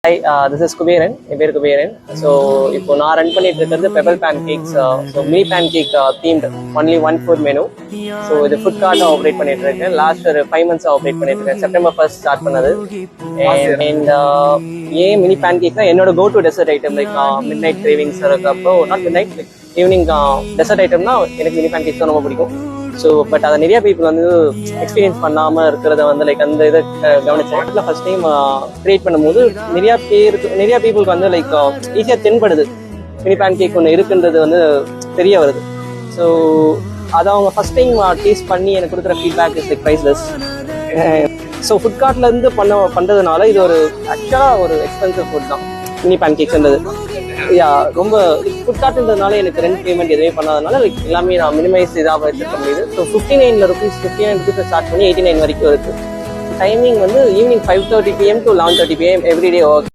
Hi, this is Kuberan. என் பேர் Kuberan. So இப்போ நான் ரன் பண்ணிட்டு இருக்கிறது pebble pancakes. So mini pancake themed only 1 food menu. So இது ஃபுட் கார்ட்டாக ஆப்ரேட் பண்ணிட்டு இருக்கேன். லாஸ்ட் ஒரு 5 months ஆப்ரேட் பண்ணிட்டு இருக்கேன். செப்டம்பர் 1st ஸ்டார்ட் பண்ணது. அண்ட் ஏன் மினி பேன் கேக்னா என்னோட go to dessert item. Like midnight cravings இருக்கப்போ not midnight, like evening dessert ஐட்டம்னா எனக்கு மினி பேன் கேக்ஸ் தான் ரொம்ப பிடிக்கும். ஸோ பட் அதை நிறைய பீப்புள் வந்து எக்ஸ்பீரியன்ஸ் பண்ணாமல் இருக்கிறத வந்து லைக் அந்த இதை கவனிச்சேன். ஃபர்ஸ்ட் டைம் கிரியேட் பண்ணும்போது நிறைய பீப்புளுக்கு வந்து லைக் ஈஸியாக தென்படுது மினி பேன் கேக் ஒன்று இருக்குன்றது வந்து தெரிய வருது. ஸோ அதை அவங்க ஃபர்ஸ்ட் டைம் டேஸ்ட் பண்ணி எனக்கு கொடுக்குற feedback is like priceless. So food கார்ட்லேருந்து பண்ணுறதுனால இது ஒரு ஆக்சுவலாக ஒரு எக்ஸ்பென்சிவ் ஃபுட் தான் மினி பேன் கேக்ஸ்ன்றது. ரொம்ப ஃபுட் கார்ட்ன்றதுனால எனக்கு ரெண்ட் பேமெண்ட் எதுவுமே பண்ணாதனால லைக் எல்லாமே நான் மினிமைஸ் இதாக வச்சுருக்க முடியுது. ஸோ 59 rupees ஸ்டார்ட் பண்ணி 89 வரைக்கும் இருக்குது. டைமிங் வந்து evening 5:30 PM to 11:30 PM everyday work.